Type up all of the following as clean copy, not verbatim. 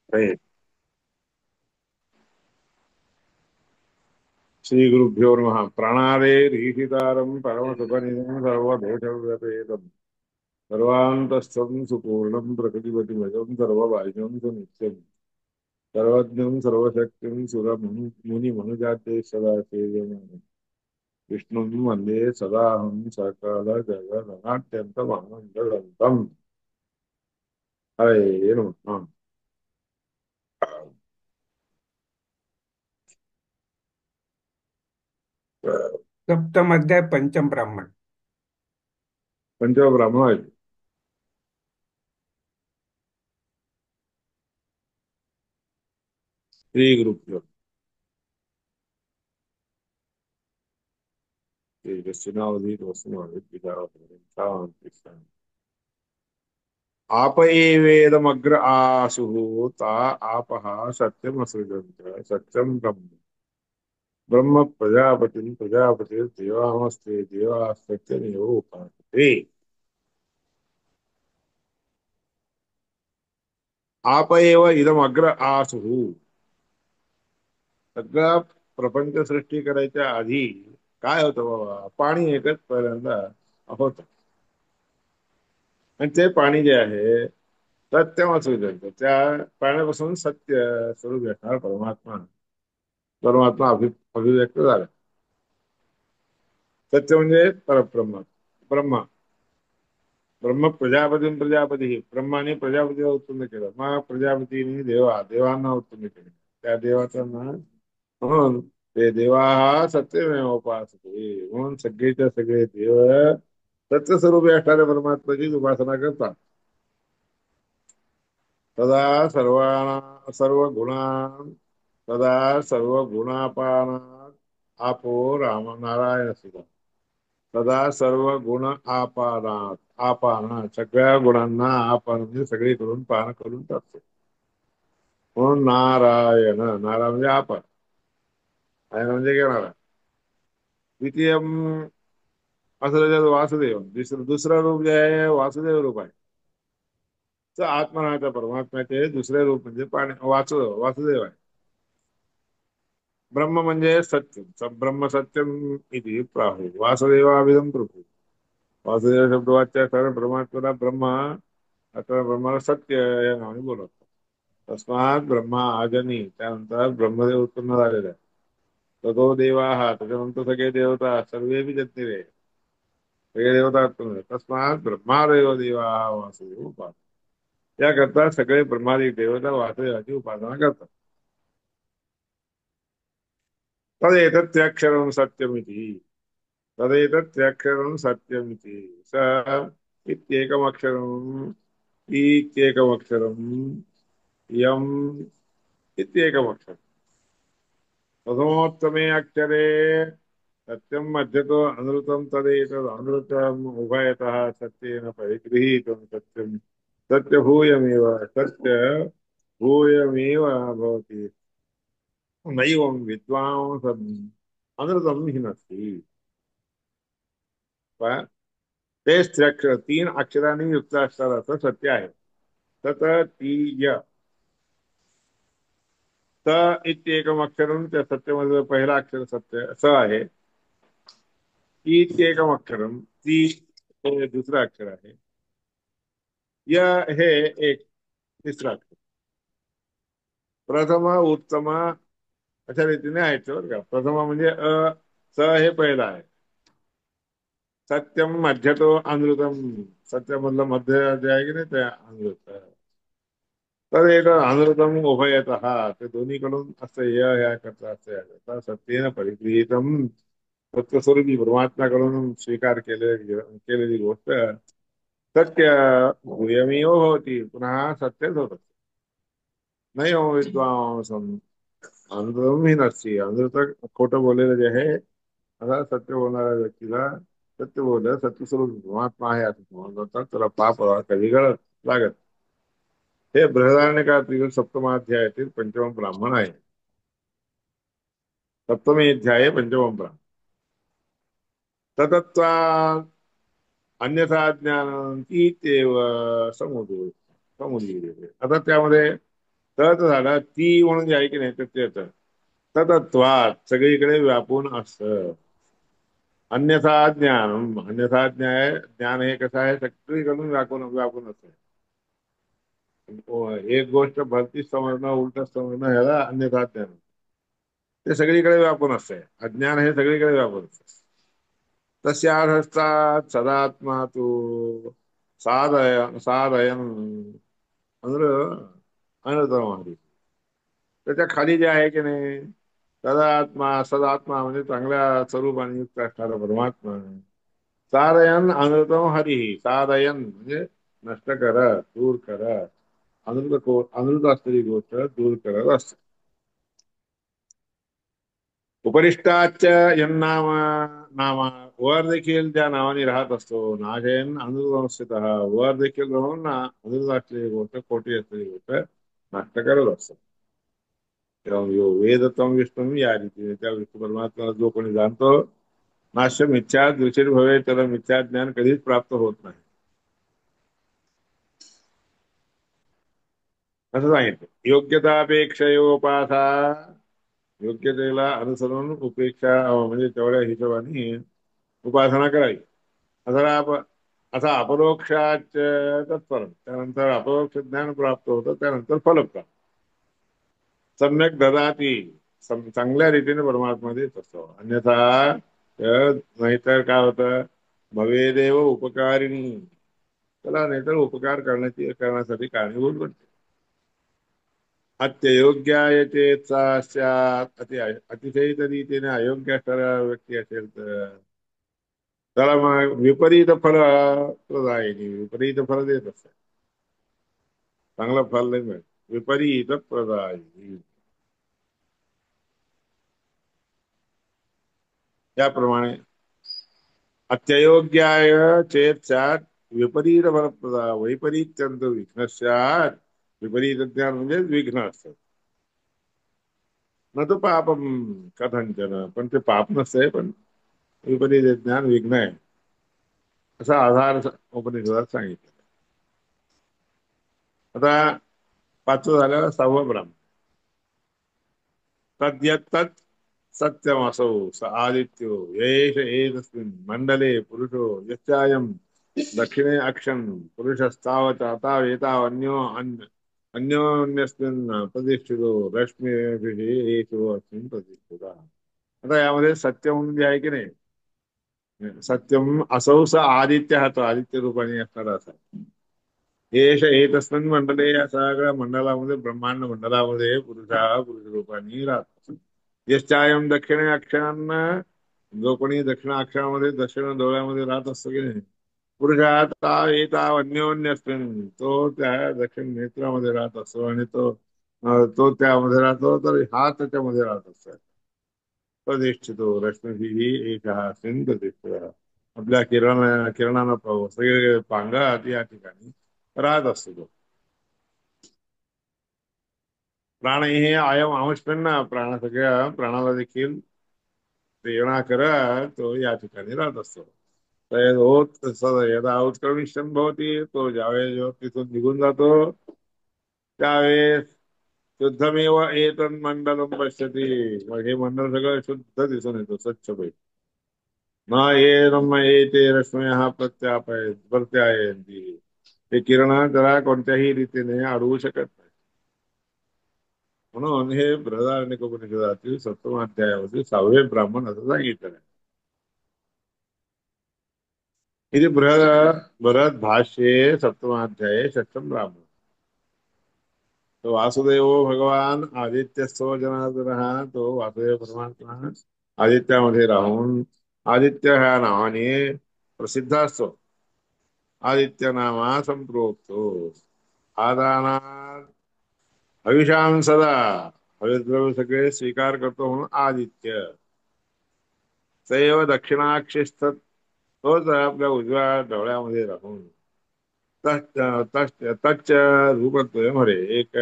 हे श्री गुरुभ्यो नमः। प्राणारेरीशितारं परमसुखनिधं सर्वदोषव्यपेदम् सर्वान्तस्थं सुपूर्णं प्रकृतिपतिमजं सर्ववायुं सुनित्यं सर्वज्ञं सर्वशक्तिं सुरमुनिमनुजाते सदा सेव्यमानं विष्णुं वन्दे सदाहं सकलजगदनाट्यन्तमानन्ददन्तम्। हरे नमः। सप्तम अध्याय पंचम ब्राह्मण. पंचब्राह्मण आहेत. श्री गुरुभ्यो तेजस्विनावधीत वसुमावित शांती शांती। आप एवेदमग्र आसुः ता आपः सत्यमसृजन्त सत्यं ब्रह्म ब्रह्म प्रजापतिं प्रजापतिर्देवामस्ते देवास्तत्यमेव उपासते। आप एव इदमग्र आसुः. सगळा प्रपंच सृष्टी करायच्या आधी काय होतं बाबा, पाणी एकच पहिल्यांदा होतं. आणि ते पाणी जे आहे सत्यम असृजंत, त्या पाण्यापासून सत्य स्वरूप भेटणार परमात्मा. परमात्मा अभिव्यक्त झाला. सत्य म्हणजे परब्रह्म. ब्रह्मा ब्रह्म प्रजापती प्रजापती ब्रह्माने प्रजापतीला उत्पन्न केलं, मग प्रजापतीने देवांना उत्पन्न केलं. त्या देवाचं नाव म्हणून ते देवा हा सत्यमेव उपासते, म्हणून सगळेच्या सगळे देव सत्य स्वरूपी असणाऱ्या परमात्म्याची उपासना करतात. सदा सर्व गुणा सदा सर्व गुणापानात आपो राम नारायण सुद्धा. सदा सर्व गुण आपानात आपानात सगळ्या गुणांना आपण म्हणजे सगळीकडून पान करून टाकतो. म्हणून नारायण, नारायण म्हणजे आपण, आहे म्हणजे घेणारा. द्वितीय असं त्याच्यात वासुदेव, दुसरं रूप जे आहे वासुदेव रूप आहे. तर आत्मनाच्या परमात्म्याचे दुसरे रूप म्हणजे पाणी वासुदेव आहे. ब्रह्म म्हणजे सत्य, ब्रह्म सत्यम इति प्राहु वासुदेवाभिधम प्रभू. वासुदेव शब्दवाच्या कारण परमात्म्याला ब्रह्मा, आता ब्रह्माला सत्य या नावाने बोलवतात. तस्मात ब्रह्मा आजनी, त्यानंतर ब्रह्मदेव उत्पन्न झालेला आहे. ततो देवा हा, त्याच्यानंतर सगळे देवता सर्वे बी जगते, सगळे देवता उत्पन्न झाले. तस्मात ब्रह्मादेव देवा हा वासुदेव उपास. त्याकरता सगळे ब्रह्मादिक देवता वासुदेवाची उपासना करतात. तदेतत्याक्षरं सत्यमिति, तदेतत्याक्षरं सत्यमिति स इत्येकमक्षरम् इत्येकमक्षरम् यम् इत्येकमक्षरम् प्रथमोत्तमे अक्षरे सत्यं मध्यतो अनृतं तदेतद् अनृतम् उभयतः सत्येन परिगृहीतं सत्यं सत्यभूयमेव भवति नैवं विद्वांसम् अनृतं हिनस्ति. तेच अक्षर तीन अक्षरांनी युक्त असतात असं सत्य आहे. तत तीय त इत्येकम अक्षरम, त्या सत्यमध्ये पहिला अक्षर सत्य स आहे. इत्येकम अक्षरम, ती हे दुसरं अक्षर आहे. य हे एक तिसरं अक्षर. प्रथम उत्तम अशा रीतीने आहे ते बरं का. प्रथम म्हणजे स हे पहिला आहे. सत्यम मध्यतो अनृतम, सत्यमधलं मध्य जे आहे की नाही ते अनृत. तर एक अनृतम उभयत हा, ते दोन्हीकडून असं या करता असं सत्येन परिगृहीतम, सत्यस्वरूपी परमात्म्याकडून स्वीकार केलेली गोष्ट सत्य भूयमेव होती, पुन्हा सत्यच होत. नाही हो विद्वांसम अनृतम ही नसती. अनृत खोटं बोललेलं जे आहे, आता सत्य बोलणाऱ्या व्यक्तीला सत्य बोललं सत्यस्वरूप परमात्मा आहे असं समजतात, त्याला पाप कधी गळत लागत. हे बृहदारण्यकातील सप्तमाध्यायातील पंचम ब्राह्मण आहे. सप्तमी अध्याय पंचम ब्राह्मण. ततत्वा अन्यथा ज्ञान इत्येव समुदीयते. आता त्यामध्ये तत झालं ती म्हणून जे आहे की नाही ते येतं. ततत्वात सगळीकडे व्यापून असतं. अन्यथा ज्ञान, अन्यथा ज्ञान, ज्ञान हे कसं आहे सगळीकडून व्यापून व्यापून असतं. एक गोष्ट भलतीच समजणं उलट समजणं ह्याला अन्यथा ज्ञान. ते सगळीकडे व्यापून असते. अज्ञान हे सगळीकडे व्यापून असते. तस्यार्थात सदात्मा तू साधयन ಅಂದ್ರೆ अनंतवादी. त्याच्या खाली जे आहे की नाही सदात्मा, सदात्मा म्हणजे चांगल्या स्वरूपाने युक्त असणारा परमात्मा. साधयन अनृतम हरी, साधयन म्हणजे नष्ट करत, दूर करत, अनृत असलेली गोष्ट दूर करत असते. उपरिष्टाच यन्नाम नामा, वर देखील त्या नावाने राहत असतो. नाशयन अनुस्थित, वर देखील राहून ना अनुत असलेली गोष्ट, खोटी असलेली गोष्ट नष्ट करत असतो. तेव्हा वेदतम विष्णू या रीतीने त्या विष्णू परमात्म्याला जो कोणी जाणतो, नाश्य मिथ्या दृष्टी भवे, त्याला मिथ्या ज्ञान कधीच प्राप्त होत नाही असं सांगितलं. योग्यतापेक्षयोपासा, योग्यतेला अनुसरून उपेक्षा म्हणजे तेवढ्या हिशोबाने उपासना करावी. असा अपरोक्षाच तत्पर, त्यानंतर अपरोक्ष ज्ञान प्राप्त होतं, त्यानंतर फलप्राप्त. सम्यक ददाती, चांगल्या रीतीने परमात्मा देत असतो. अन्यथा नाहीतर काय होतं, भवेदेव उपकारिणी, त्याला नाहीतर उपकार करण्यासाठी कारणीभूत बनते. अत्ययोग्याय चेतसा स्यात्, अतिशयित रीतीने अयोग्य असणारा व्यक्ती असेल तर त्याला मग विपरीत फल प्रदायिनी, विपरीत फल देत असतात. चांगलं फल नाही मिळत. विपरीत प्रदायिनी, त्याप्रमाणे अत्ययोग्याय चेत स्यात्, विपरीत फलप्रदा, वैपरीत्यंत विघ्न स्यात्. विपरीत ज्ञान म्हणजे विघ्न असतात. न तो पापम कथंचन, पण ते पाप नसतंय, पण विपरीत ज्ञान विघ्न आहे असा आधार उपनिषदात सांगितलं. आता पाचवं झालं सहावं ब्राह्मण. तद्यत्तत् सत्यमसौ स आदित्यो येष एतस्मिन् मंडले पुरुषो यश्चायं दक्षिणे अक्षन् पुरुषस्तावता तावेतावन्यो अन्योन्यस्मिन् प्रतिष्ठितो रश्मीभिः एषो अस्मिन् प्रतिष्ठितः. आता यामध्ये सत्य म्हणून जे आहे की नाही, सत्यम असौ स आदित्य, हा तो आदित्य रूपाने असणारा असा. येष एतस्मिन् मंडले, या सगळ्या मंडलामध्ये, ब्रह्मांड मंडलामध्ये पुरुष रूपाने राहतो. यश्चायम दक्षिणे अक्षरांना, जो कोणी दक्षिण अक्षरामध्ये दक्षिण डोळ्यामध्ये राहत असतो की नाही, पुरुषात येता अन्योन्य असतो, तो त्या दक्षिण नेत्रामध्ये राहत असतो आणि तो त्यामध्ये राहतो, तर हा त्याच्यामध्ये राहत असतो. प्रतिष्ठितो रश्मी एक सिंध प्रतिष्ठित, आपल्या किरणांना पाहू सगळे पांगात या ठिकाणी राहत असतो तो. प्राण हे आयम आमस्पन्न, सगळ्या प्राणाला देखील प्रेरणा करत तो या ठिकाणी राहत असतो. तर होत यदा उत्क्रमिष्टन भवती, तो ज्यावेळेस जेव्हा तिथून निघून जातो त्यावेळेस शुद्धमेव एतन मंडलम पश्यती, मग हे मंडळ सगळं शुद्ध दिसून येतो, स्वच्छ पैकी. न येनम एते रश्मयः प्रत्यायन्ति, ते किरण त्याला कोणत्याही रीतीने अडवू शकत नाही. म्हणून हे बृहदारण्यकोपनिषदातील सप्तम अध्यायामध्ये सहावे ब्राह्मण असं सांगितलं आहे. इति बृहद भाष्ये सप्तमाध्याये षष्ठम ब्राह्मण. तो वासुदेवो भगवान आदित्यस्थो जनार्दनः, तो वासुदेव परमात्मा आदित्यामध्ये राहून आदित्य ह्या नावाने प्रसिद्ध असतो. आदित्य नामा संप्रोक्तो आदानात हविषां सदा, हविर्द्रव्य सगळे स्वीकार करतो म्हणून आदित्य. सैव दक्षिणाक्षिस्थ, तोच आपल्या उजव्या डोळ्यामध्ये राहून तच्च तच्च रूपत्व मध्ये, एक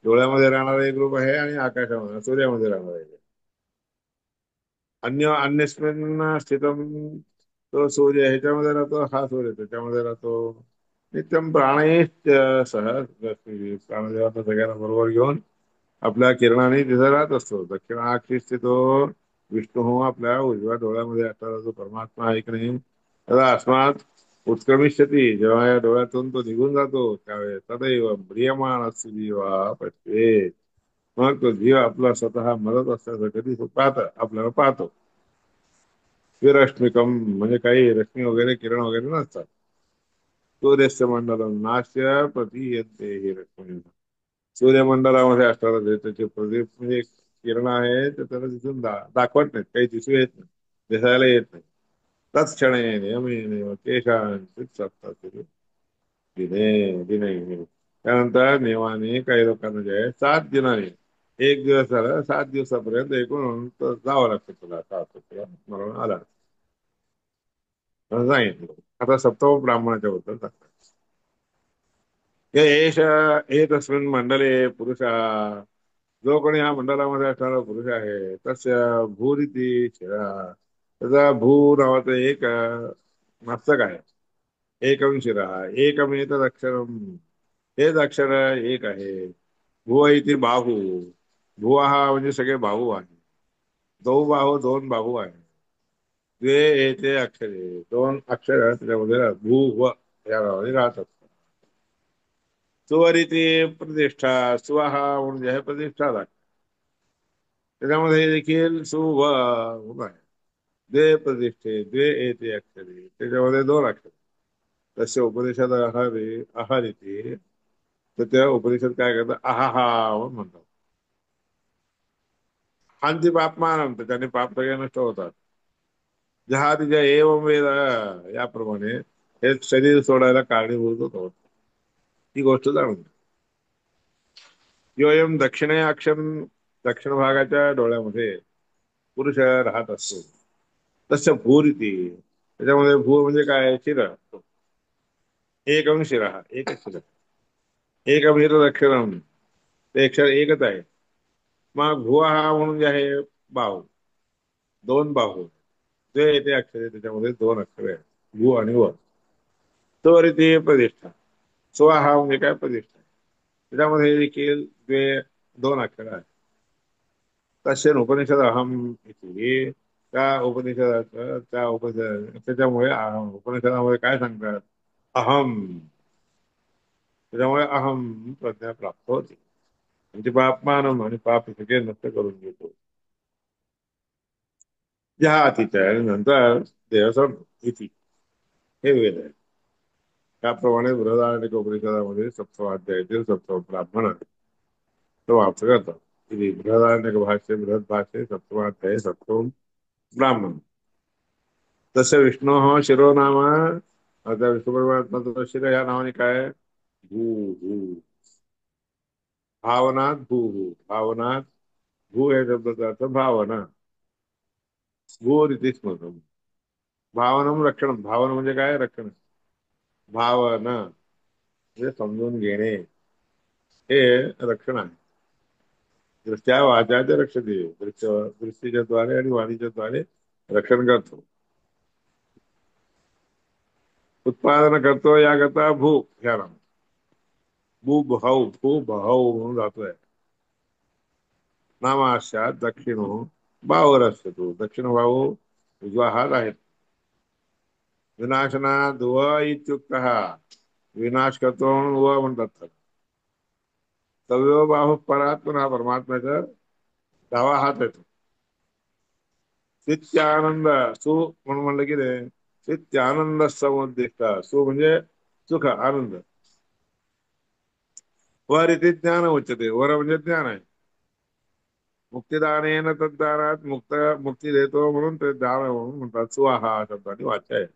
डोळ्यामध्ये राहणारा एक रूप आहे आणि आकाशामध्ये सूर्यामध्ये राहणारा एक. अन्यस्मिन् स्थितम, तो सूर्य ह्याच्यामध्ये राहतो, हा सूर्य त्याच्यामध्ये राहतो. नित्यम प्राणैश्च सह प्राणदेवाचा सगळ्यांना बरोबर घेऊन आपल्या किरणाने तिथे राहत असतो. दक्षिणाक्षी स्थितो विष्णू हो, आपल्या उजव्या डोळ्यामध्ये असणारा जो परमात्मा आहे की नाही, त्याला अस्मात उत्क्रमिष्यती, जेव्हा या डोळ्यातून तो निघून जातो त्यावेळेस तदैव म्रियमाण असतो जीवा पश्ये, मग तो जीव आपला स्वतः मरत असल्याचं कधी तो आपल्याला पाहतो. विरश्मिकम म्हणजे काही रश्मी वगैरे किरण वगैरे नसतात. सूर्यस्य मंडलम नाश्य प्रतीयते ही रश्मी, सूर्यमंडलामध्ये असणारा जे त्याचे प्रदीप म्हणजे किरण आहे ते त्याला तिथून दाखवत नाहीत, काही दिसू येत नाही, दिसायला येत नाही. तत्क्षणे नियमेन केशांचित सप्तते दिने दिने, त्यानंतर नियमाने काही लोकांना जे आहे 7 दिनाने, एक दिवस झाला 7 दिवसापर्यंत एकूण तर जावं लागतं तुला, आता तुला मरण आला असं सांगितलं. आता सप्तम ब्राह्मणाच्या बद्दल सांगतात. हे एष एतस्मिन् मंडले पुरुष, जो कोणी या मंडळामध्ये असणारा पुरुष आहे तस्य भूरिती शिरा, त्याचा भू नावाचं एक मस्तक आहे. एकम शिरा एकमेत अक्षरम, हेच अक्षर एक आहे. भुव इति बाहू, भुवा हा म्हणजे सगळे बाहू आहे. दौ बाहू दोन बाहू आहे. द्वे एते अक्षरे, दोन अक्षर त्याच्यामध्ये भू व या नावाने राहतात. सुवरिती प्रतिष्ठा, सुहा म्हणजे आहे प्रतिष्ठा लागते. त्याच्यामध्ये देखील सुव आहे. द्वे प्रतिष्ठे द्वे एते अक्षरे, त्याच्यामध्ये दोन अक्षर. तसे उपनिषद आहार तर त्या उपनिषद काय करतात, आहाहा म्हणून म्हणतात. हांती पापमान, त्याने पाप सगळे नष्ट होतात. जहा तिच्या एवं वेद, याप्रमाणे हे शरीर सोडायला कारणीभूत होतो, ही गोष्ट जाणून घ्या. योयम दक्षिणे अक्षम, दक्षिण भागाच्या डोळ्यामध्ये पुरुष राहत असतो. तस्य भूरिती, त्याच्यामध्ये भू म्हणजे काय, शिर. एकम शिरा, एकच शिर. एकम हिर दक्षिणम, ते अक्षर एकच आहे. मग भुवा हा म्हणून जे आहे बाहू, दोन बाहू, जे येते अक्षर आहे त्याच्यामध्ये दोन अक्षर आहे, भू आणि व. स्वरिती प्रतिष्ठा, स्व हा म्हणजे काय, प्रतिष्ठा. त्याच्यामध्ये देखील दोन अक्षर आहेत. तसे उपनिषद अहम इति, त्या उपनिषद त्याच्यामुळे उपनिषदामध्ये काय सांगतात, अहम. त्याच्यामुळे अहम प्रज्ञा प्राप्त होते. म्हणजे पापमान आणि पाप सगळे नष्ट करून घेतो. ज्या अतिच्या आणि नंतर देवाचा इति, हे वेद आहे. त्याप्रमाणे बृहदारण्यक उपनिषदामध्ये सप्तमाध्यायातील सप्तम ब्राह्मण समाप्त करतात. इति बृहदारण्यक भाष्ये बृहद भाष्ये सप्तमाध्याये सप्तम ब्राह्मण. तसे विष्णू शिरो नाम, आता विष्णू परमात्मा शिर या नावाने काय, भू भू, भावनात भू भू, भावनात भू या शब्दाचा अर्थ भावना. भू रीती स्मृतम, भावनम रक्षण, भावना म्हणजे काय, रक्षण. भावना म्हणजे समजून घेणे, हे रक्षण आहे. दृष्ट्या वाचाचे रक्षते, दृष्टीच्या द्वारे आणि वाणीच्या द्वारे रक्षण करतो. उत्पादन करतो याकरता भू ह्या नाम, भू भाऊ म्हणून जातोय. नामाशात दक्षिणो बाहुर असतो, तो दक्षिण बाहू उजवा हात आहे. विनाशना व इत्युक्त, विनाश करतो म्हणून व म्हणतात. तव्यो बाहू परात, पुन्हा परमात्म्याचा डावा हात येतो. नित्यानंद सु म्हणून म्हणलं की रे, नित्यानंद समुद्दिष्ट, सु म्हणजे सुख आनंद. वर इथे ज्ञान उच्चते, वर म्हणजे ज्ञान आहे. मुक्तिदानेन तद्दानात, मुक्ती देतो म्हणून ते दान म्हणून म्हणतात. सुहा शब्दाने वाच्य आहे.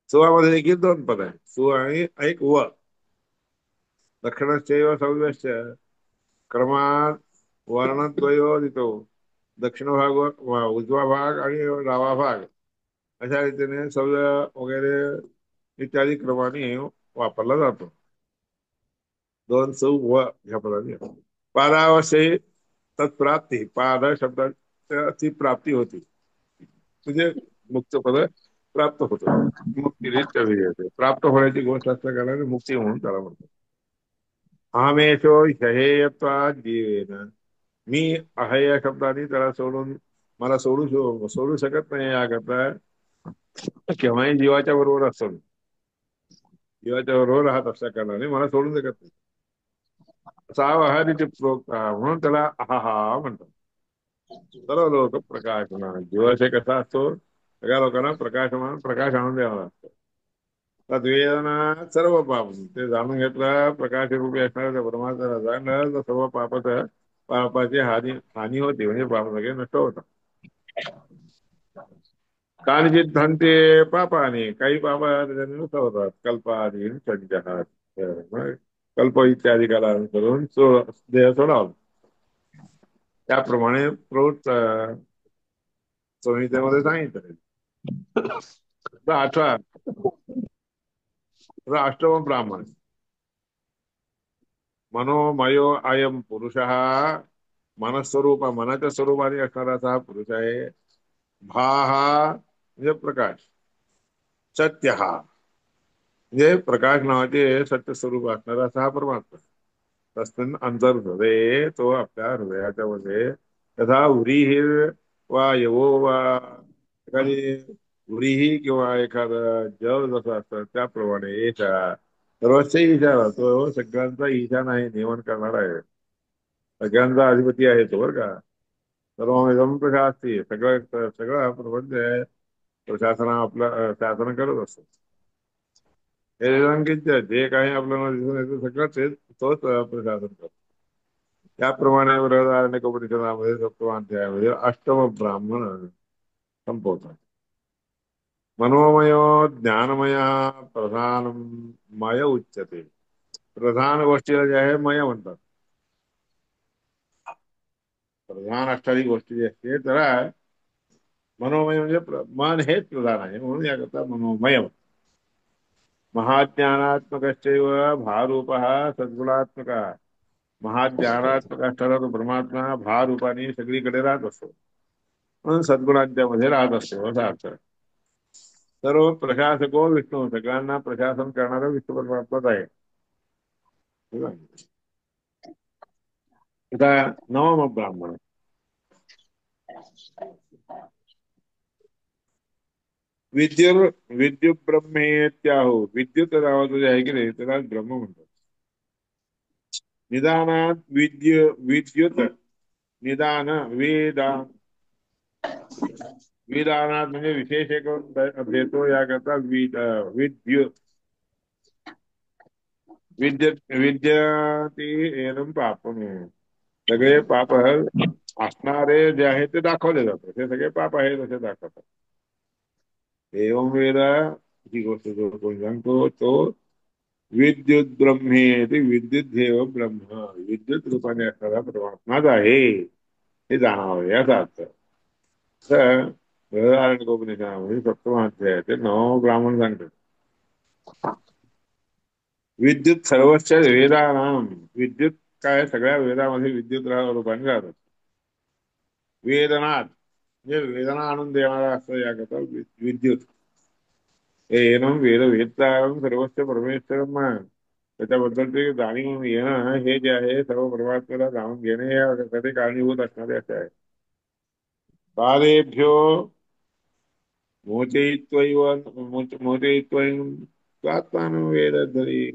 सुवामध्ये देखील दोन पद आहेत, सु आणि एक व. दक्षिणश्चैव सव्यश्च, क्रमात वर्णद्वयोदितो, दक्षिण भाग उजवा भाग आणि डावा भाग, अशा रीतीने सव्य वगैरे इत्यादी क्रमाने वापरला जातो. दोन सौ व ह्या पदाने. पादावश्यही तत्प्राप्ती, पाद शब्दाची प्राप्ती होती, म्हणजे मुक्त पद प्राप्त होतो. मुक्तीरित्य विजयते. प्राप्त होण्याची गोष्ट असल्या कारणाने मुक्ती म्हणून त्याला म्हणतो. आमेशो ह्यहेयत्वात् जीवेन. मी आहे या शब्दाने त्याला सोडून, मला सोडू शकत नाही याकरता केव्हाही जीवाच्या बरोबर असतो. जीवाच्या बरोबर राहत असल्या कारणाने मला सोडून शकत नाही. असा आहारीचे प्रोक्त म्हणून त्याला अहाहा म्हणतात. सर्व लोक प्रकाशमान. जीवाशय कसा असतो, सगळ्या लोकांना प्रकाश आणून द्यावा लागतो. तद्वेदना सर्व पाप ते जाणून घेतलं, प्रकाश रूपी असणाऱ्या त्या परमात्म्याला जाणलं तर सर्व पापाची हानी हानी होते, म्हणजे पाप सगळे नष्ट होतात. कानिचित धनते पापाने, काही पाप त्याच्याने नष्ट होतात. कल्पादी संचहात. मग कल्प इत्यादी काला करून देह सोडावं. त्याप्रमाणे प्रवृत्त संहितेमध्ये सांगितलं. आता अठरा अष्टम ब्राह्मण. मनोमयो अयम पुरुष, मनस्वरूप मनाच्या स्वरूपाने असणारा असा हा पुरुष आहे. भा हा म्हणजे प्रकाश, सत्य हा म्हणजे प्रकाश नावाचे सत्य स्वरूप असणारा असा हा परमात्मा. तस्मिन् अंतर्हृदये, तो आपल्या हृदयाच्या मध्ये, तथा व्रीहिर वा यवो वा, एखादी व्रीही किंवा एखादं जल जसं असतं त्याप्रमाणे ईशा, सर्वस्व ईशा, तो सगळ्यांचा ईशान आहे, नियमन करणारा आहे, सगळ्यांचा अधिपती आहे तो, बरं का. सर्वमिदं प्रशास्ति, सगळं सगळं प्रपंच आहे प्रशासन आपलं शासन करत असतो. हे रेखांकित जे काही आपल्याला दिसून येतं सगळं तोच प्रशासन करतो. त्याप्रमाणे बृहदारण्यकोपनिषदामध्ये सप्तम अध्यायामध्ये अष्टम ब्राह्मण संपवतात. मनोमयो ज्ञानमय प्रधान मय उच्यते. प्रधान गोष्टीला जे आहे मय म्हणतात. प्रधान असणारी गोष्टी जी असते त्याला मनोमय म्हणजे मन हेच प्रधान आहे, म्हणून याकरता मनोमय. महाज्ञानात्मकश्चैव भारूप सद्गुणात्मक. महाज्ञानात्मक असणारा तो परमात्मा भारूपाने सगळीकडे राहत असतो, म्हणून सद्गुणांच्या मध्ये राहत असतो असा अर्थ. सर्व प्रशासको विष्णू, सगळ्यांना प्रशासन करणारा विष्णू परमात्माच आहे. आता नवम ब्राह्मण. विद्युर विद्युत ब्रह्मेत्याहो. विद्युत नावाचं जे आहे की नाही त्याला ब्रह्म म्हणतात. निदानात विद्युत निदान विदानात म्हणजे विशेष एक भेटो याकरता विद्युत विद्यार्थी एनम पापम. सगळे पाप असणारे जे आहे ते दाखवले जातात, ते सगळे पाप आहेत असे दाखवतात. एवं वेद, ही गोष्ट जो कोण सांगतो तो विद्युत ब्रह्मेति विद्युत देव ब्रह्म, विद्युत रूपाने असणारा परमात्माच आहे हे जाणावं याचा अर्थ. तर बृहदारण्यकोपनिषदामध्ये सप्तम अध्यायाचे नवम ब्राह्मण सांगतात. विद्युत सर्वच वेदानाम. विद्युत काय सगळ्या वेदामध्ये विद्युत रूपाने राहतात. वेदनात म्हणजे वेदना आणून देणारा असं याकरता विद्युत. एनम वेद वेदतारम सर्वस्व परमेश्वरम. त्याच्याबद्दल ते जाणून घेणं हे जे आहे सर्व परमात्म्याला जाणून घेणे यासाठी कारणीभूत असणारे असे आहे. कालेभ्यो मोचयित्वैव मोचयित्वैव आत्मानं वेदधरी.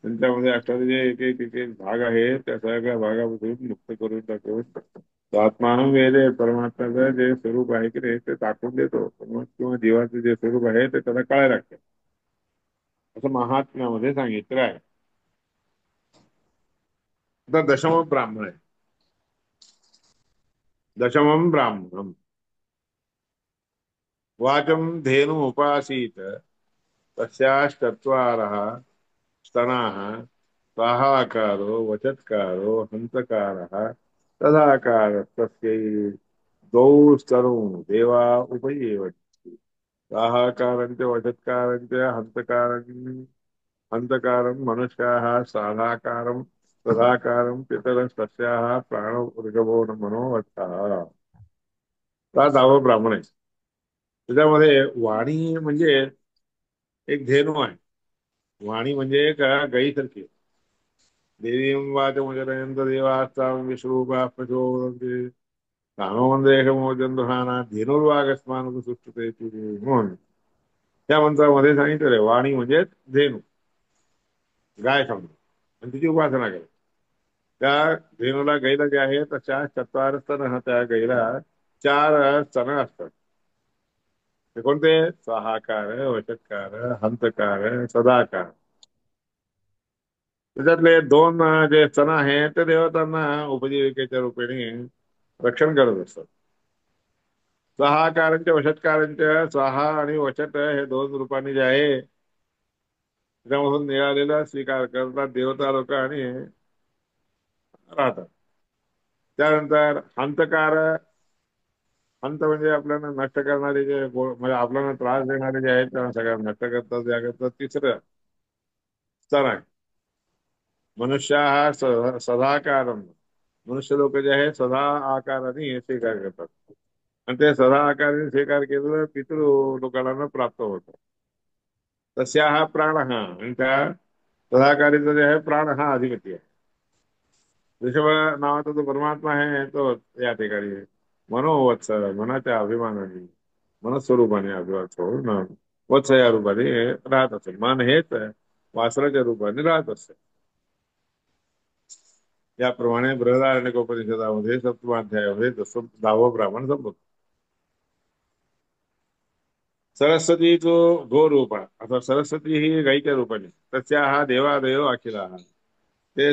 त्यांच्यामध्ये असणारे जे एक भाग आहे त्या सगळ्या भागापासून मुक्त करून टाकून तो आत्मानं वेद, परमात्म्याचं जे स्वरूप आहे की नाही ते दाखवून देतो, किंवा जीवाचं जे स्वरूप आहे ते त्याला कळायला लागतं असं महात्म्यामध्ये सांगितलं आहे. आता दशम ब्राह्मण आहे. दशमं ब्राह्मणम. वाचं धेनु उपासीत, तस्याश्चत्वारः स्तनाः, साहाकारो वचत्कारो हंसकारः तदाकारस्तस्यै द्वौ स्तनौ देवा उपयेवन्ति. साहाकारञ्च वचत्कारञ्च हन्तकारं मनुष्याः, साधाकारं तदाकारं पितरस्तस्याः प्राणो ऋगवो न मनोवत्तः. हा दहावा ब्राह्मण आहे. त्याच्यामध्ये वाणी म्हणजे एक धेनू आहे. वाणी म्हणजे एक गाईसारखी. देवीं वाचमुचरयंत देवास्तां विश्वरूपा प्रचोदन्ति कामोदेशमोजन्धुहाना धेनुर्वागस्मान् सुष्टुते म्हणून त्या मंत्रामध्ये सांगितलेलं आहे वाणी म्हणजे धेनू, गाय समजा, आणि तिची उपासना केली. त्या धेनूला गाईला जे आहे तशा चत्वार स्तन, त्या गाईला चार स्तन असतात. ते कोणते? स्वाहाकार, वशत्कार, हंतकार, सदाकार. त्याच्यातले दोन जे स्तन आहेत ते देवतांना उपजीविकेच्या रूपाने रक्षण करत असतात. स्वाहाकारांच्या वशत्कारांच्या स्वाहा आणि वशट हे दोन रूपाने जे आहे त्याच्यामधून निघालेला स्वीकार करतात देवता लोक आणि राहतात. त्यानंतर हंतकार. हंत म्हणजे आपल्याला नष्ट करणारे जे म्हणजे आपल्याला त्रास देणारे जे आहेत त्यांना सगळ्यांना नष्ट करतात. या करतात. तिसरं स्तर आहे मनुष्य हा सदाकार. मनुष्य लोक जे आहे सदा आकाराने स्वीकार करतात आणि ते सदा आकाराने स्वीकार केलेलं पितृ लोकांना प्राप्त होतं. तस्या हा प्राण हा आणि त्या सदाकारीचा जे आहे प्राण हा अधिपती आहे. ऋषभ नावाचा जो परमात्मा आहे तो या ठिकाणी मनोवत्स मनाच्या अभिमानाने मनस्वरूपाने अभिवाच होऊन वत्स या रूपाने राहत असेल. मन हेच वासराच्या रूपाने राहत असेल. याप्रमाणे बृहदारण्यकोपनिषदामध्ये सप्तमाध्यायामध्ये जसं 10वं ब्राह्मण संपत. सरस्वती जो गो रूप आहे. आता सरस्वती ही गाईच्या रूपाने तस्या हा देवादेव अखिला. ते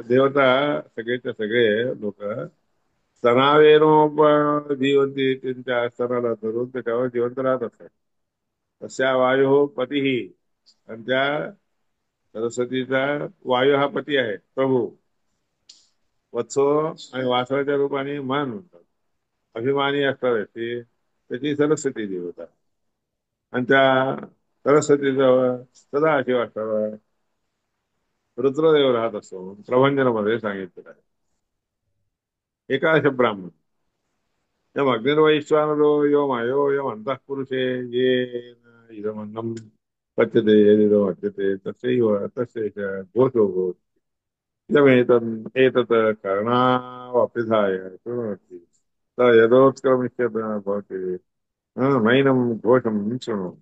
देवता सगळेच्या सगळे लोक स्तनावेनोपजीवंती त्यांच्या स्तनाला धरून त्याच्यावर जिवंत राहत असतात. तस्या वायू पतीही आणि त्या सरस्वतीचा वायू हा पती आहे प्रभू. वत्सो आणि वासराच्या रूपाने मन म्हणतात. अभिमानी असतात ती त्याची सरस्वती देवता आणि त्या सरस्वतीजवळ सदाशिव असतात रुद्रदेव राहत असतो प्रभंजनामध्ये सांगितलेलं आहे. एकादश ब्राह्मण यम अग्निर्वैश्वानरो यो मायो यम अंतः पुरुषे येन इदमन्नं पच्यते यदिदमर्च्यते तस्यैव तस्य च घोषो भवति यमेतन् एतत् करणावपिधाय शृणोति स यदोत्क्रमिष्यत् भवति नैनं घोषं शृणु.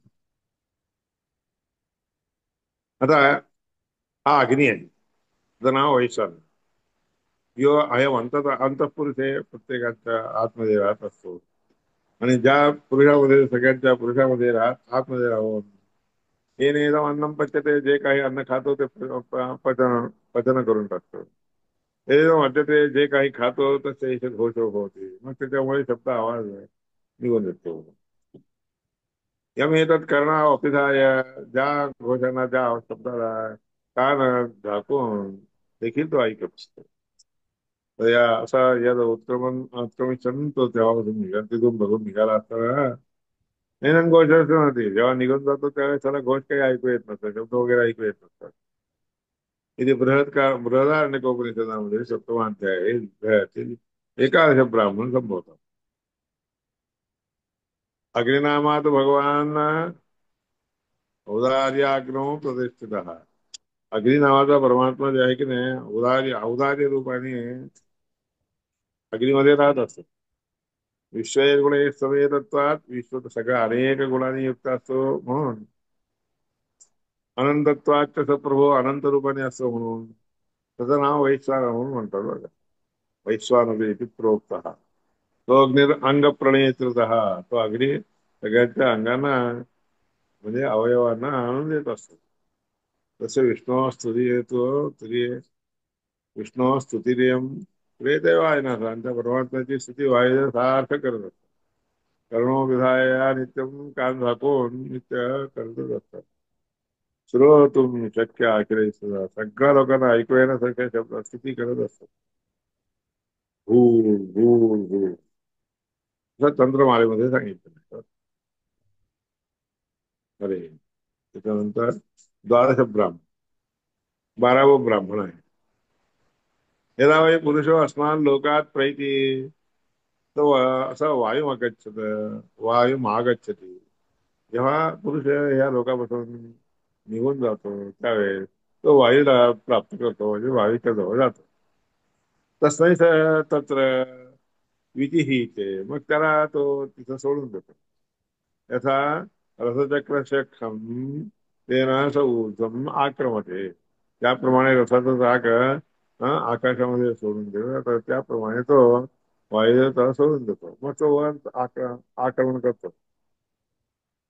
आता हा अग्नी आहे. त्याचं नाव वैश्वान. यो अयम अंतःपुरुषे प्रत्येकाच्या आतमध्ये राहत असतो आणि ज्या पुरुषामध्ये सगळ्यांच्या पुरुषामध्ये आतमध्ये राहून हे नेदम अन्नम पचते जे काही अन्न खातो ते पचन पचन करून टाकतो. हे म्हणते ते जे काही खातो तसे इथे घोष होते मग त्याच्यामुळे शब्द आवाज निघून येतो. यम येतात करणा ऑफिसाय ज्या घोषणा ज्या शब्दाला कान झाकून देखील तो ऐकत असतो. तर या असा या उत्क्रमित तो तेव्हापासून निघाल तिथून बघून निघाला असता. नाही घोष नव्हती. जेव्हा निघून जातो त्यावेळेस त्याला घोष काही ऐकू येत नसतात. शब्द वगैरे ऐकू येत नसतात. इथे बृहदारण्यकोपनिषदामध्ये सप्तमाध्यायातील एकादश ब्राह्मण संभवतात. अग्निनामात भगवान औदार्याग्नो प्रतिष्ठित. अग्नी नावाचा परमात्मा जे आहे की नाही औदार्य रूपाने अग्नीमध्ये राहत असतो. विश्व गुण सवय तत्वात विश्व सगळ्या अनेक गुणांनी युक्त असतो म्हणून अनंतत्वात प्रभू अनंत रूपाने असतो म्हणून त्याचं नाव वैश्वान म्हणून म्हणतात बघा. वैश्वानवेति प्रोक्त. तो अग्नि अंग प्रणयकृत. तो अग्नी सगळ्यांच्या अंगांना म्हणजे अवयवांना आणून देत असतो. तसे विष्णू स्तुती येतो तरी विष्णू स्तुतिरियम प्रेतैव आहे ना आणि त्या परमात्म्याची स्तुती व्हायला सारखं करत असतात. कर्म विधाय नित्यम कान झाकून नित्य करतच असतात. श्रोतुम शक्य अखिल सगळ्या लोकांना ऐकू येण्यासारख्या शब्द स्तुती करत असतात. भूर भूर भूर असं तंत्रमाळेमध्ये सांगितलं. अरे त्याच्यानंतर द्वादश ब्राह्मण 12वं ब्राह्मण आहे. यदा वै पुरुषो अस्मान् लोकात प्रैती तो असा वायू आगच्छत वायू आगच्छती. जेव्हा पुरुष या लोकांपासून निघून जातो त्यावेळेस तो वायूला प्राप्त करतो म्हणजे वायूच्या जवळ जातो. तस्मै तत्र विधिहीते, मग त्याला तो तिथं सोडून देतो. यथा रथचक्रस्य खं तेन स ऊर्ध्वम् आक्रमते. त्याप्रमाणे रथाचा चाक आकाशामध्ये सोडून दिला तर त्याप्रमाणे तो वायू त्याला सोडून देतो, मग तो वर आक्रमण करतो.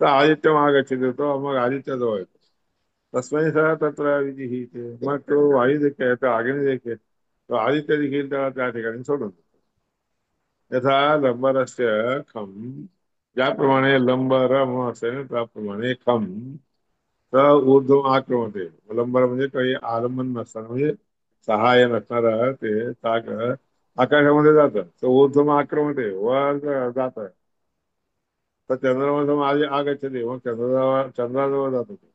तर आदित्य आगच्छति देतो, मग आदित्यजवळ येतो. तस्मै सह तत्र विधिहीते, मग तो वायू देखील तो अग्नी देखील तो आदित्य देखील त्याला त्या ठिकाणी सोडून देतो. यथा लंबरस्य खम, ज्याप्रमाणे लंबरम असेल त्याप्रमाणे खम तर ऊर्ध्व आक्रमते. लंबर म्हणजे काही आलंबन नसताना म्हणजे सहाय्य नसणारं ते चाक आकाशामध्ये जातं तर ऊर्ध्व आक्रमते वर जात. तर चंद्रमा आधी आगच्छते, मग चंद्राजवळ जातो तो.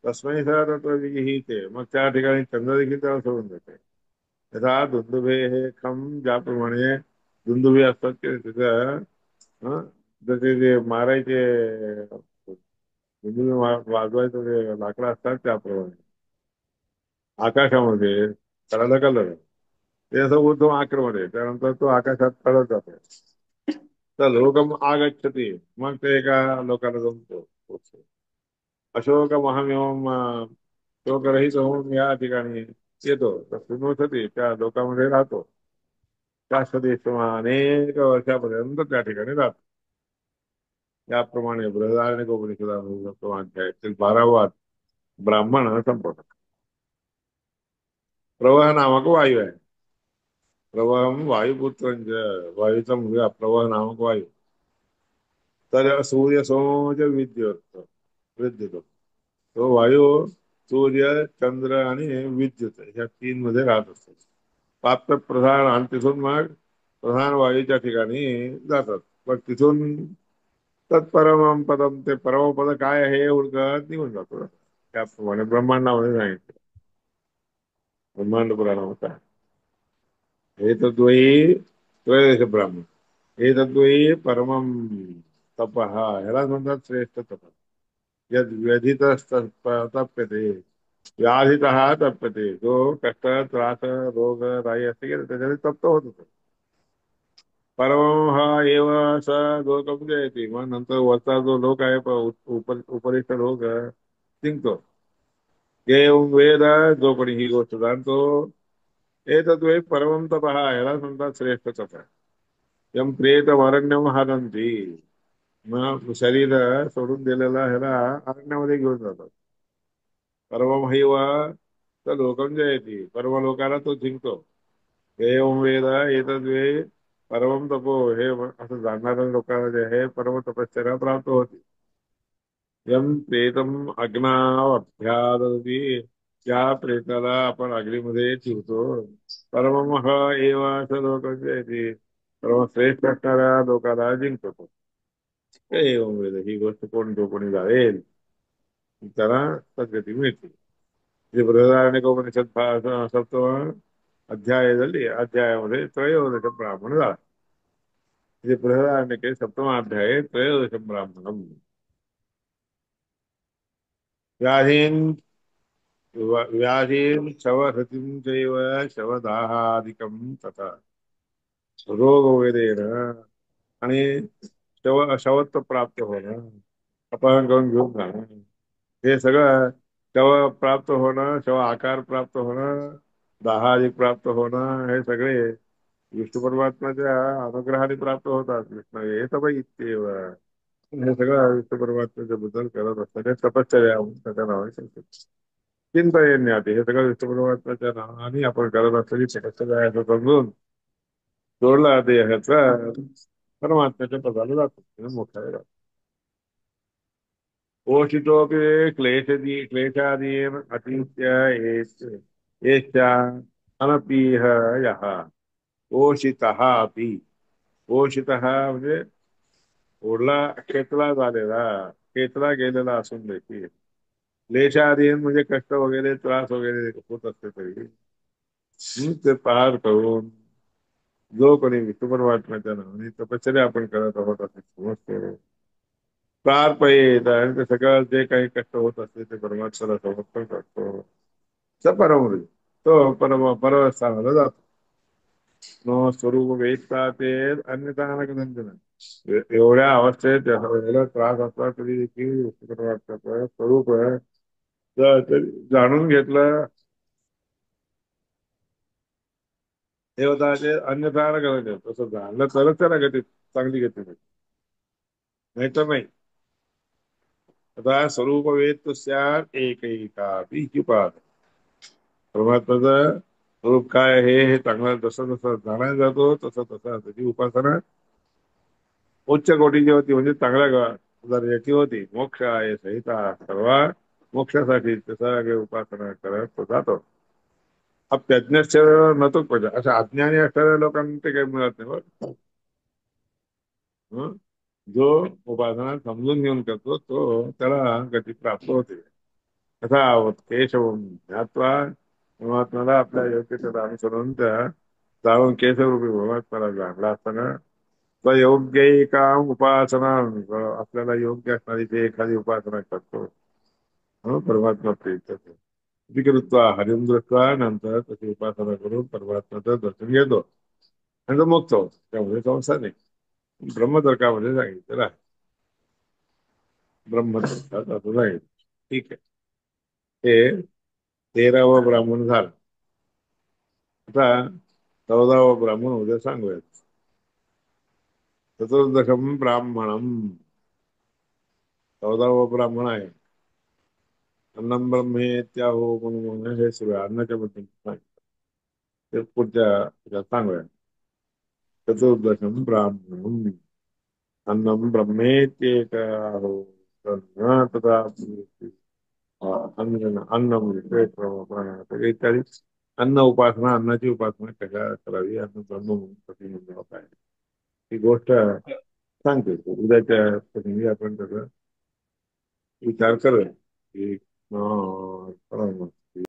तस्मै सह तत्र विहिते, मग त्या ठिकाणी चंद्र देखील त्याला सोडून देते. यथा दुंदुभे हे खम, ज्याप्रमाणे दुंदुभे असतात ते तिथं जसे ते मारायचे दुंदुभे वाजवायचं ते लाकडं असतात त्याप्रमाणे आकाशामध्ये त्याला ढकललं. ते असं ऊर्ध्व आक्रमण आहे, त्यानंतर तो आकाशात तळत जातो. तर लोकम आगच्छती, मग ते एका लोकाला जमतो. अशोक महामेवम शोकरहित होऊन या ठिकाणी येतो. तर सुनोसती त्या लोकांमध्ये राहतो. शाश्वती अनेक वर्षापर्यंत त्या ठिकाणी राहतो. याप्रमाणे बृहदारण्यक उपनिषदामध्ये 7वा अध्यायातील 12वा ब्राह्मण संपवतात. प्रवाह नामक वायू आहे. प्रवाहम वायुपुत्रंच, वायूचा मुलगा प्रवाह नामक वायू. तर सूर्य सोमज विद्युत विद्युत, तो वायू सूर्य चंद्र आणि विद्युत ह्या तीन मध्ये राहत असतो. प्राप्त प्रधान आणि तिथून मग प्रधान वायूच्या ठिकाणी जातात. मग तिथून तत्परम पदम, ते परमपद काय आहे हे उलगत निघून जातो. त्याप्रमाणे ब्रह्मांडामध्ये सांगितलं. ब्रह्मांड पुराणामध्ये हे तद्वयी त्रयोदश ब्राह्मण, हे तद्वयी परमम तप, ह्याला म्हणतात श्रेष्ठ तप. यद व्यधित तप्यते, व्याधित तप्यते, जो कष्ट त्रास रोग राई असते की त्याच्याने तप्त होत होतो. परम हा एव असा जो कमी येते, मग नंतर वरचा जो लोक आहे उपरिष्ठ लोक जिंकतो. एवं वेद, जो कोणी ही गोष्ट जाणतो, एतद्वै परमं तपः, ह्याला म्हणतात श्रेष्ठ तप. यम प्रेत अरण्यम हरंती, मग शरीर सोडून दिलेला ह्याला अरण्यामध्ये घेऊन जातात. परमहैव तर लोकं जयती, परम लोकाला तो जिंकतो. एवं वेद एतद्वे परमं तपो, हे असं जाणणाऱ्या लोकांना जे आहे परम तपश्चर्या प्राप्त होते. यम प्रेतम अग्नावभ्यादती, त्या प्रेताला आपण अग्नीमध्ये ठेवतो. परममह एव असं लोकं जयती, परमश्रेष्ठ असणाऱ्या लोकाला जिंकतो तो. एवं वेद, ही गोष्ट जो कोणी जाणेल त्याला सद्गती मिळते. ಇದು ಬೃಹದಾರಣ್ಯಕೋಪನಿಷತ್ ಸಪ್ತಮ ಅಧ್ಯಾಯದಲ್ಲಿ ಅಧ್ಯಾಯमध्ये ತ್ರಯೋದಶ ಬ್ರಾಹ್ಮಣ झाला. ಇದು ಬೃಹದಾರಣ್ಯके सप्तमाध्याये त्रयोदश ब्राह्मणम. व्याधीन व्याधीन शवहृतिं चैव शवदाहादिकं तथा, रोग वगैरे येणं आणि शवत्व प्राप्त होणं, अपहरण करून घेऊन जाणं, हे सगळं शव प्राप्त होणं, शव आकार प्राप्त होणं, दाहादी प्राप्त होणं, हे सगळे विष्णू परमात्म्याच्या अनुग्रहाने प्राप्त होतात. कृष्ण हे तर इतके हे सगळं विष्णू परमात्म्याच्या बद्दल करत असतात. हे तपश्चर्या म्हणून त्याच्या नावाने सांगतात. चिंता येणे आधी, हे सगळं विष्णू परमात्म्याच्या नावाने आपण करत असलेली तपश्चर्या आहे असं समजून जोडला आधी ह्याचा परमात्म्याच्या पदाला जातो, मोठा जातो. पोषितोपि क्लेशादीन अतीत्य एषा अनपीह यः पोषितः अपि, पोषितः म्हणजे ओढला खेचला झालेला, खेचला गेलेला असून देखील, क्लेशाधीन म्हणजे कष्ट वगैरे त्रास वगैरे होत असते तरी ते पार करून जो कोणी विष्णू परमात्म्याच्या नावाने तपश्चर्या आपण करत आहोत असे समजतो. पार येत आणि ते सगळं जे काही कष्ट होत असते ते परमात्म्याला समर्पण करतो. परमृत तो परस्थानाला जातो. न स्वरूप वेदता ते अन्यथा नंदन. एवढ्या अवस्थेत एवढा त्रास असला तरी देखील विष्णू परमात्म्याचं स्वरूप जर जाणून घेतलं देवताचे अन्यथा करायचे तसं झालं तरच त्याला गती चांगली गती मिळते. नाही तर नाही. आता स्वरूप वेद स्यात् एकैकापि ह्युपासते. परमात्म्याचं स्वरूप काय आहे हे चांगलं जसं जसं जाणायला जातो तसं तसं त्याची उपासना उच्च कोटीची होती म्हणजे चांगल्या जर याची होती मोक्ष आहे सहिता सर्व मोक्षासाठी सगळे उपासना करत तो जातो. अप्रज्ञश्च न तो प्रजा अशा अज्ञानी असणाऱ्या लोकांना ते काही मिळत नाही बरं. हं? जो उपासना समजून घेऊन करतो तो त्याला गती प्राप्त होते. तथा केशव ज्ञात्वा परमात्म्याला आपल्या योग्यतेला अनुसरून त्या जाऊन केशवरूपी परमात्म्याला जाणला असताना योग्य काम उपासना आपल्याला योग्य असणारी जे एखादी उपासना करतो परमात्मा प्रीत विकृत्वा हरिंद्रत्वा नंतर त्याची उपासना करून परमात्म्याचं दर्शन घेतो आणि तो मोक्ष होतो. त्यामुळे संसार नाही ब्रह्मतर्कामध्ये सांगितलेलं आहे. ब्रह्मतर्कात असं सांगितलं. ठीक आहे. हे 13वं ब्राह्मण झालं. आता 14वं ब्राह्मण उद्या सांगूयात. चतुर्दशम ब्राह्मणम 14वं ब्राह्मण आहे. अन्नम ब्रह्मेत्याहो म्हणून हे सुरू आहे अन्नाच्या बद्दल सांगितलं. ते पुढच्या ह्याच्यात सांगूया. चतुर्दशम ब्राह्मणम अन्नम ब्रह्मेत्येकाहो तन्न तथा अन्न अन्नम इत्यादी अन्न उपासना अन्नाची उपासना कशा करावी अन्न ब्रह्म म्हणून कधी म्हणलं काय ही गोष्ट सांगते. उद्याच्या प्रसंगी आपण त्याचा विचार करूया की